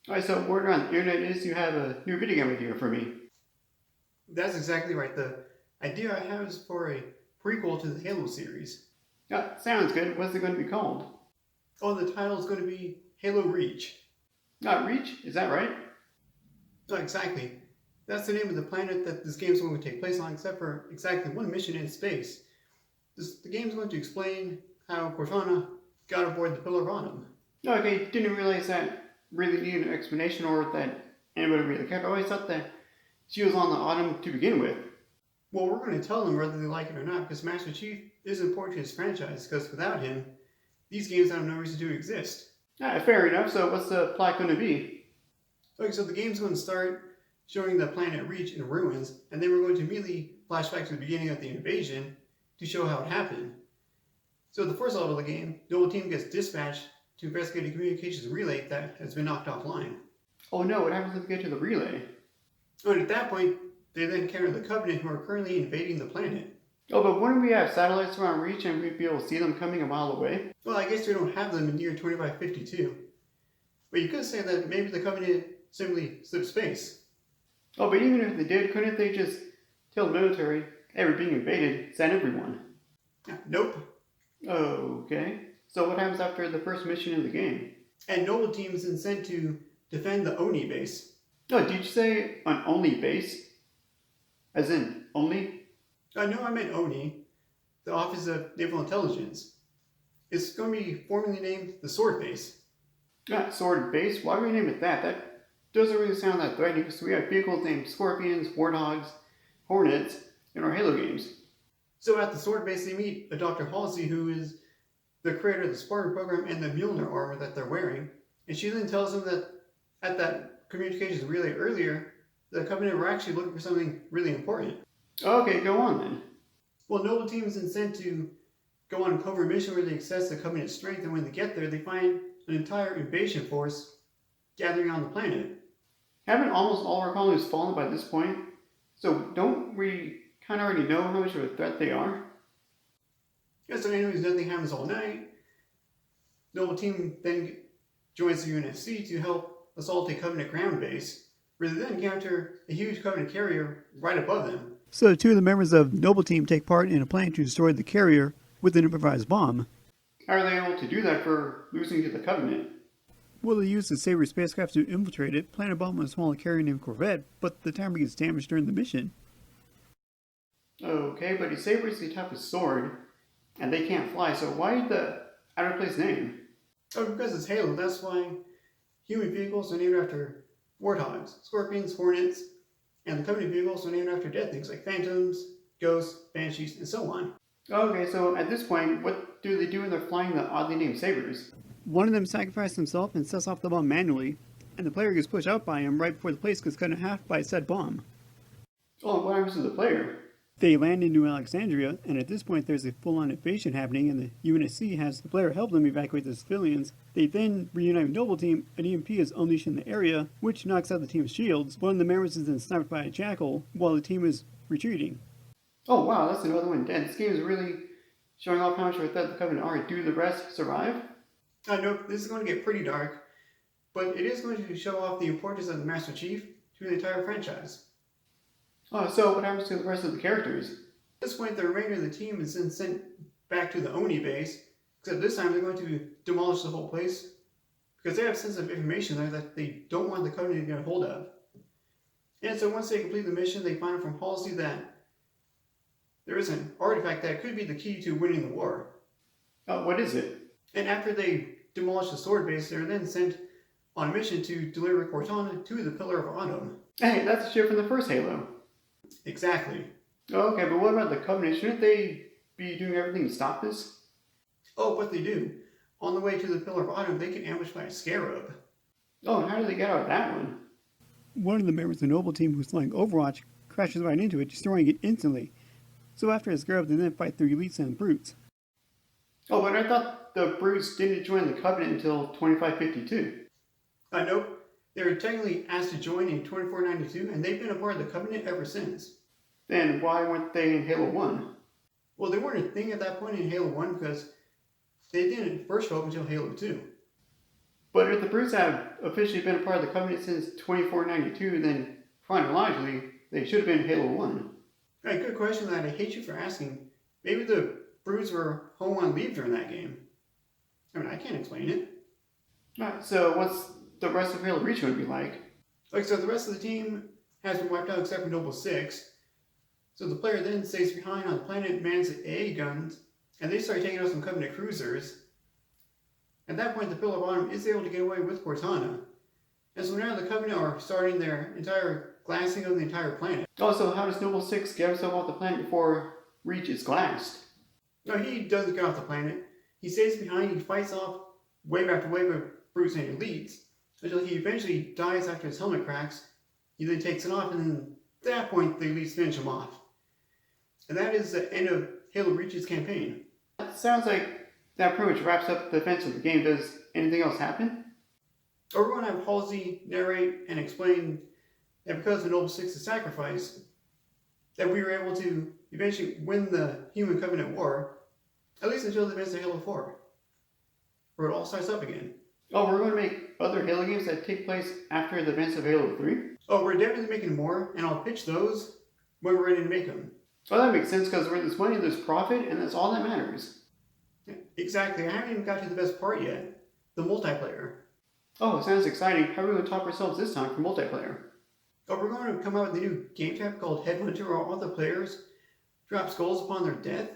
Alright, so word around the internet is you have a new video game idea for me. That's exactly right. The idea I have is for a prequel to the Halo series. Sounds good. What's it going to be called? Oh, the title is going to be Halo Reach. Reach? Is that right? Oh, exactly. That's the name of the planet that this game is going to take place on, except for exactly one mission in space. The game is going to explain how Cortana got aboard the Pillar of Autumn. Okay, didn't realize that really needed an explanation or that anybody really cared. I always thought that she was on the Autumn to begin with. Well, we're going to tell them whether they like it or not, because Master Chief is important to his franchise, because without him, these games have no reason to exist. Fair enough. So what's the plot going to be? Okay, so the game's going to start showing the planet Reach in ruins, and then we're going to immediately flash back to the beginning of the invasion to show how it happened. So the first level of the game, the whole team gets dispatched to investigate a communications relay that has been knocked offline. Oh no, what happens if we get to the relay? And at that point, they then encounter the Covenant, who are currently invading the planet. Oh, but wouldn't we have satellites around Reach and we'd be able to see them coming a mile away? Well, I guess we don't have them in year 2552. But you could say that maybe the Covenant simply slipped space. Oh, but even if they did, couldn't they just tell the military, hey, we're being invaded, send everyone? Nope. Okay. So what happens after the first mission in the game? And Noble Team is then sent to defend the Oni base. Oh, did you say an only base? As in, only? No, I meant Oni, the Office of Naval Intelligence. It's going to be formally named the Sword Base. Sword base? Why would we name it that? That doesn't really sound that threatening because we have vehicles named Scorpions, Warthogs, Hornets in our Halo games. So at the Sword Base, they meet a Dr. Halsey, who is the creator of the Spartan program and the Mjolnir armor that they're wearing. And she then tells them that at that communications relay earlier, the Covenant were actually looking for something really important. Okay, go on then. Well, Noble Team is then sent to go on a covert mission where they assess the Covenant's strength, and when they get there, they find an entire invasion force gathering on the planet. Haven't almost all our colonies fallen by this point? So don't we kind of already know how much of a threat they are? Yeah, so anyways, nothing happens all night. Noble Team then joins the UNSC to help assault a Covenant ground base, where they then encounter a huge Covenant carrier right above them. So two of the members of Noble Team take part in a plan to destroy the carrier with an improvised bomb. How are they able to do that for losing to the Covenant? Well, they use the Sabre spacecraft to infiltrate it, plant a bomb on a smaller carrier named Corvette, but the timer gets damaged during the mission. Okay, but his saber is the type of sword, and they can't fly, so why the out of place name? Oh, because it's Halo, that's why human vehicles are named after Warthogs, Scorpions, Hornets, and the Covenant vehicles are named after dead things like Phantoms, Ghosts, Banshees, and so on. Okay, so at this point, what do they do when they're flying the oddly named sabers? One of them sacrifices himself and sets off the bomb manually, and the player gets pushed out by him right before the place gets cut in half by said bomb. Oh, what happens to the player? They land in New Alexandria, and at this point there's a full-on invasion happening, and the UNSC has the player help them evacuate the civilians. They then reunite with Noble Team. An EMP is unleashed in the area, which knocks out the team's shields. One of the members is then sniped by a jackal while the team is retreating. Oh wow, that's another one dead. This game is really showing off how much of a threat the Covenant are. Do the rest survive? No, this is going to get pretty dark, but it is going to show off the importance of the Master Chief to the entire franchise. Oh, so what happens to the rest of the characters? At this point, the remainder of the team is then sent back to the Oni base, except this time they're going to demolish the whole place because they have sensitive information there that they don't want the Covenant to get a hold of. And so once they complete the mission, they find out from Halsey that there is an artifact that could be the key to winning the war. What is it? And after they demolish the sword base, they're then sent on a mission to deliver Cortana to the Pillar of Autumn. Hey, that's a ship from the first Halo. Exactly. Okay, but what about the Covenant? Shouldn't they be doing everything to stop this? Oh, but they do. On the way to the Pillar of Autumn, they get ambushed by a scarab. Oh, and how do they get out of that one? One of the members of the Noble Team who's flying Overwatch crashes right into it, destroying it instantly. So after the scarab, they then fight the elites and brutes. Oh, but I thought the brutes didn't join the Covenant until 2552. Nope. They were technically asked to join in 2492, and they've been a part of the Covenant ever since. Then why weren't they in Halo 1? Well, they weren't a thing at that point in Halo 1 because they didn't first show up until Halo 2. But if the Brutes have officially been a part of the Covenant since 2492, then chronologically, they should have been Halo 1. Right, good question that I hate you for asking. Maybe the Brutes were home on leave during that game. I mean, I can't explain it. Alright, so what's the rest of Halo Reach going to be like? Like, so the rest of the team has been wiped out except for Noble 6. So the player then stays behind on the planet, mans AA guns, and they start taking out some Covenant cruisers. At that point, the Pillar of Autumn is able to get away with Cortana. And so now the Covenant are starting their entire glassing of the entire planet. Also, how does Noble 6 get himself off the planet before Reach is glassed? No, he doesn't get off the planet. He stays behind, he fights off wave after wave of Brutes and Elites, until he eventually dies after his helmet cracks. He then takes it off, and then at that point, the Elites finish him off. And that is the end of Halo Reach's campaign. That sounds like that pretty much wraps up the events of the game. Does anything else happen? Or we're going to have Halsey narrate and explain that because of Noble Six's sacrifice, that we were able to eventually win the Human Covenant War, at least until the events of Halo 4, where it all starts up again. Oh, we're going to make other Halo games that take place after the events of Halo 3? Oh, we're definitely making more, and I'll pitch those when we're ready to make them. Oh, that makes sense, because where there's money, there's profit, and that's all that matters. Yeah, exactly. I haven't even got to the best part yet, the multiplayer. Oh, sounds exciting. How are we going to top ourselves this time for multiplayer? Oh, we're going to come out with a new game type called Headhunter, where all the players drop skulls upon their death,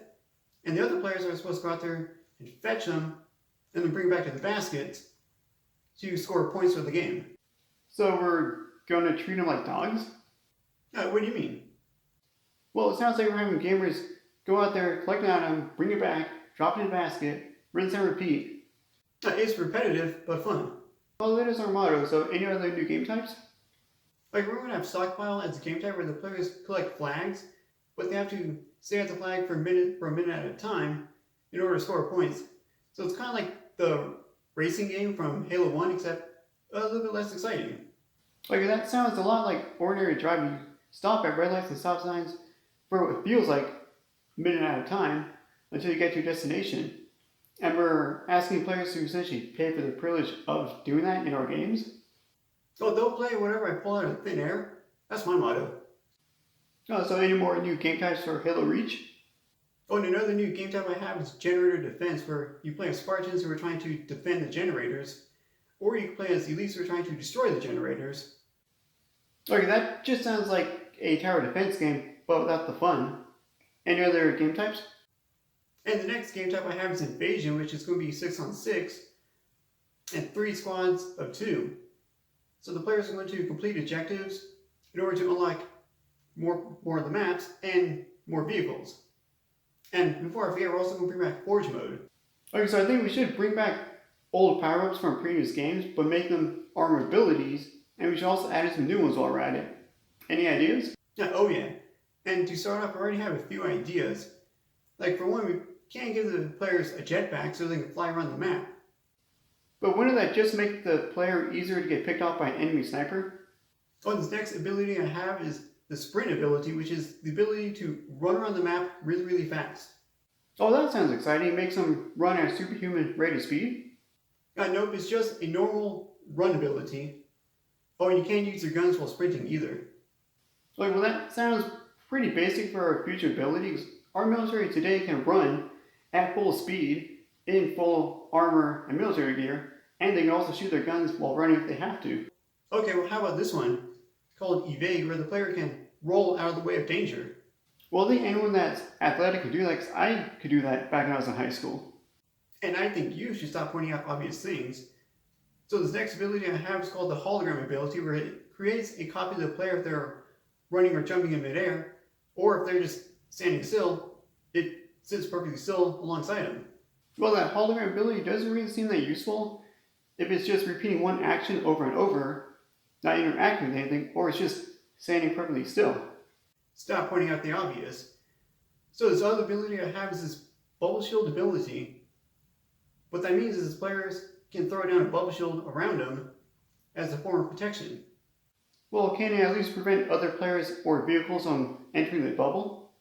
and the other players are supposed to go out there and fetch them, and then bring them back to the basket to score points for the game. So we're going to treat them like dogs? What do you mean? Well, it sounds like we're having gamers go out there, collect an item, bring it back, drop it in a basket, rinse and repeat. It's repetitive, but fun. Well, that is our motto, so any other new game types? Like, we're going to have Stockpile as a game type where the players collect flags, but they have to stay at the flag for a minute at a time in order to score points. So it's kind of like the racing game from Halo 1, except a little bit less exciting. Like, that sounds a lot like ordinary driving. You stop at red lights and stop signs for what feels like a minute at a time until you get to your destination. And we're asking players to essentially pay for the privilege of doing that in our games. So they'll play whatever I pull out of thin air. That's my motto. Oh, so any more new game types for Halo Reach? Oh, and another new game type I have is Generator Defense, where you play as Spartans who are trying to defend the generators, or you can play as Elites who are trying to destroy the generators. Okay, that just sounds like a tower defense game, but without the fun. Any other game types? And the next game type I have is Invasion, which is going to be 6-on-6, and 3 squads of 2. So the players are going to complete objectives in order to unlock more of the maps and more vehicles. And before I forget, we're also going to bring back Forge mode. Okay, so I think we should bring back old power-ups from previous games, but make them armor abilities, and we should also add in some new ones while we're at it. Any ideas? Yeah, oh yeah. And to start off, I already have a few ideas. Like, for one, we can't give the players a jetpack so they can fly around the map. But wouldn't that just make the player easier to get picked off by an enemy sniper? Oh, this next ability I have is the sprint ability, which is the ability to run around the map really, really fast. Oh, that sounds exciting. It makes them run at a superhuman rate of speed? Nope, it's just a normal run ability. Oh, and you can't use your guns while sprinting either. Like, well, that sounds pretty basic for our future abilities. Our military today can run at full speed, in full armor and military gear, and they can also shoot their guns while running if they have to. Okay, well, how about this one? It's called Evade, where the player can roll out of the way of danger. Well, I think anyone that's athletic can do that, because I could do that back when I was in high school. And I think you should stop pointing out obvious things. So this next ability I have is called the hologram ability, where it creates a copy of the player if they're running or jumping in midair, or if they're just standing still, it sits perfectly still alongside them. Well, that hologram ability doesn't really seem that useful if it's just repeating one action over and over, not interacting with anything, or it's just standing perfectly still. Stop pointing out the obvious. So this other ability I have is this bubble shield ability. What that means is players can throw down a bubble shield around them as a form of protection. Well, can it at least prevent other players or vehicles from entering the bubble?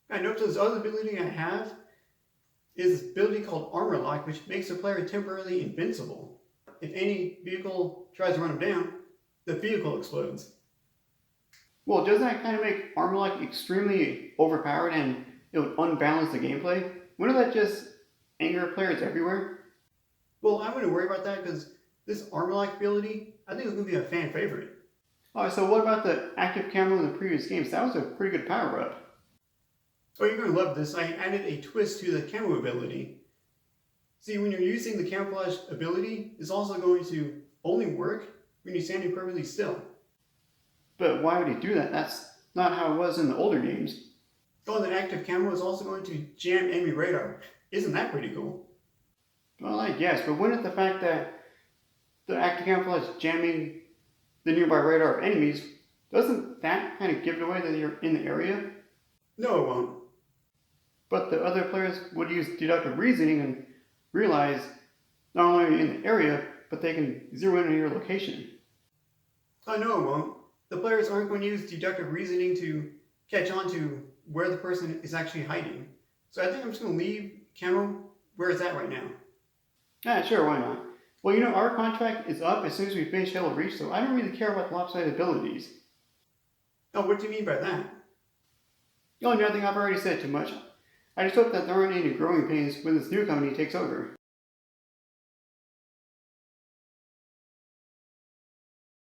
I note this other ability I have is this ability called Armor Lock, which makes the player temporarily invincible. but if any vehicle tries to run them down, the vehicle explodes. Well, doesn't that kind of make armor lock extremely overpowered and it would unbalance the gameplay? Wouldn't that just anger players everywhere? Well, I wouldn't worry about that because this armor lock ability, I think it's going to be a fan favorite. Alright, so what about the active camo in the previous games? That was a pretty good power up. Oh, you're going to love this. I added a twist to the camo ability. See, when you're using the camouflage ability, it's also going to only work when you're standing perfectly still. But why would he do that? That's not how it was in the older games. Oh, the active camo is also going to jam enemy radar. Isn't that pretty cool? Well, I guess, but wouldn't the fact that the active camouflage jamming the nearby radar of enemies, doesn't that kind of give it away that you're in the area? No, it won't. But the other players would use deductive reasoning and realize not only are you in the area, but they can zero in on your location. Oh, no, it won't. The players aren't going to use deductive reasoning to catch on to where the person is actually hiding. So I think I'm just going to leave camo where it's at right now. Ah, sure, why not? Well, you know, our contract is up as soon as we finish Halo Reach, so I don't really care about the lopsided abilities. Oh, what do you mean by that? Oh, nothing, I've already said too much. I just hope that there aren't any growing pains when this new company takes over.